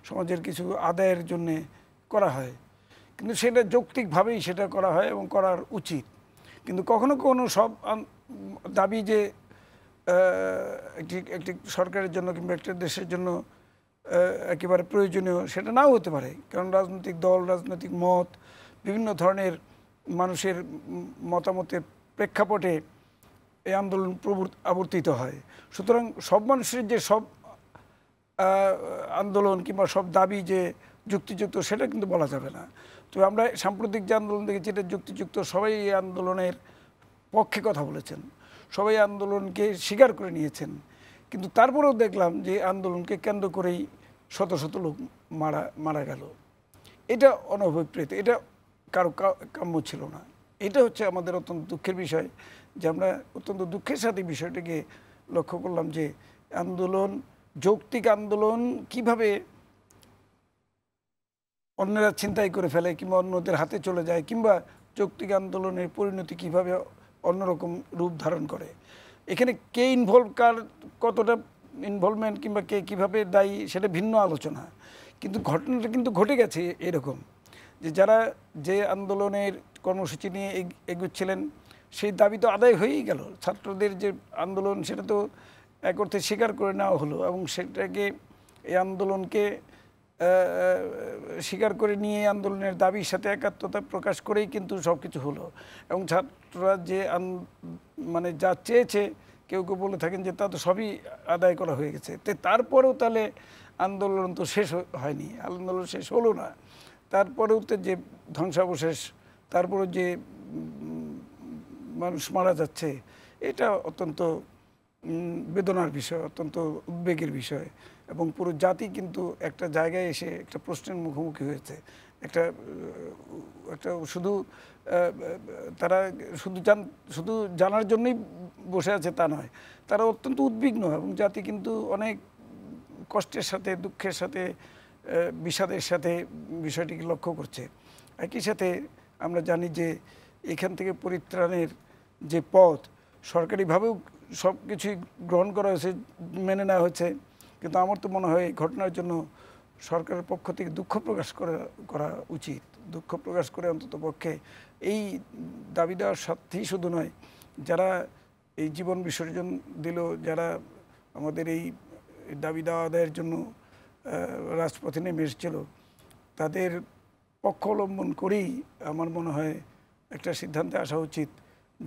সমাজের কিছু আদায়ের জন্যে করা হয়, কিন্তু সেটা যৌক্তিকভাবেই সেটা করা হয় এবং করার উচিত। কিন্তু কখনো কখনো সব দাবি যে একটি একটি সরকারের জন্য কিংবা একটা দেশের জন্য একেবারে প্রয়োজনীয় সেটা নাও হতে পারে, কারণ রাজনৈতিক দল, রাজনৈতিক মত, বিভিন্ন ধরনের মানুষের মতামতের প্রেক্ষাপটে এই আন্দোলন আবর্তিত হয়। সুতরাং সব মানুষের যে সব আন্দোলন কিংবা সব দাবি যে যুক্তিযুক্ত সেটা কিন্তু বলা যাবে না। তো আমরা সাম্প্রতিক যে আন্দোলন দেখেছি এটা যুক্তিযুক্ত, সবাই এই আন্দোলনের পক্ষে কথা বলেছেন, সবাই আন্দোলনকে স্বীকার করে নিয়েছেন। কিন্তু তারপরেও দেখলাম যে আন্দোলনকে কেন্দ্র করেই শত শত লোক মারা গেল। এটা অনভিপ্রেত, এটা কারো কাম্য ছিল না। এটা হচ্ছে আমাদের অত্যন্ত দুঃখের বিষয় যে আমরা অত্যন্ত দুঃখের সাথে বিষয়টাকে লক্ষ্য করলাম যে আন্দোলন, যৌক্তিক আন্দোলন কিভাবে অন্যরা ছিনতাই করে ফেলে কিংবা অন্যদের হাতে চলে যায়, কিংবা যৌক্তিক আন্দোলনের পরিণতি কিভাবে অন্যরকম রূপ ধারণ করে। এখানে কে ইনভলভ, কার কতটা ইনভলভমেন্ট কিংবা কে কীভাবে দায়ী সেটা ভিন্ন আলোচনা, কিন্তু ঘটনাটা কিন্তু ঘটে গেছে এরকম যে যারা যে আন্দোলনের কর্মসূচি নিয়ে এগুচ্ছিলেন সেই দাবি তো আদায় হয়েই গেল। ছাত্রদের যে আন্দোলন সেটা তো এক অর্থে স্বীকার করে নেওয়া হলো এবং সেটাকে এই আন্দোলনকে স্বীকার করে নিয়ে আন্দোলনের দাবির সাথে একাত্মতা প্রকাশ করেই কিন্তু সব কিছু হলো। এবং ছাত্ররা যে মানে যা চেয়েছে, কেউ কেউ বলে থাকেন যে তা তো সবই আদায় করা হয়ে গেছে। তারপরেও তাহলে আন্দোলন তো শেষ হয়নি, আন্দোলন শেষ হলো না। তারপরেও তো যে ধ্বংসাবশেষ, তারপরে যে মানুষ মারা যাচ্ছে, এটা অত্যন্ত বেদনার বিষয়, অত্যন্ত উদ্বেগের বিষয়। এবং পুরো জাতি কিন্তু একটা জায়গায় এসে একটা প্রশ্নের মুখোমুখি হয়েছে। একটা শুধু তারা শুধু জানার জন্যই বসে আছে তা নয়, তারা অত্যন্ত উদ্বিগ্ন এবং জাতি কিন্তু অনেক কষ্টের সাথে, দুঃখের সাথে, বিষাদের সাথে বিষয়টিকে লক্ষ্য করছে। একই সাথে আমরা জানি যে এখান থেকে পরিত্রাণের যে পথ সরকারিভাবেও সব কিছুই গ্রহণ করা হয়েছে, মেনে নেওয়া হয়েছে, কিন্তু আমার তো মনে হয় এই ঘটনার জন্য সরকারের পক্ষ থেকে দুঃখ প্রকাশ করা উচিত। দুঃখ প্রকাশ করে অন্তত পক্ষে এই দাবি দেওয়ার সাথেই শুধু নয়, যারা এই জীবন বিসর্জন দিল, যারা আমাদের এই দাবি দেওয়া আদায়ের জন্য রাজপথে নেমে এসেছিল, তাদের পক্ষ অবলম্বন করেই আমার মনে হয় একটা সিদ্ধান্তে আসা উচিত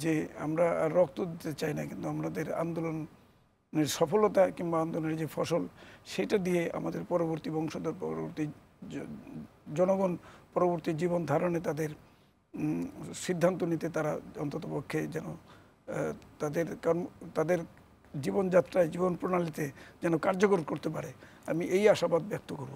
যে আমরা আর রক্ত দিতে চাই না, কিন্তু আমাদের আন্দোলনের সফলতা কিংবা আন্দোলনের যে ফসল সেটা দিয়ে আমাদের পরবর্তী বংশধর, পরবর্তী জনগণ পরবর্তী জীবন ধারণে তাদের সিদ্ধান্ত নিতে তারা অন্তত পক্ষে যেন তাদের জীবনযাত্রায়, জীবন প্রণালীতে যেন কার্যকর করতে পারে, আমি এই আশাবাদ ব্যক্ত করব।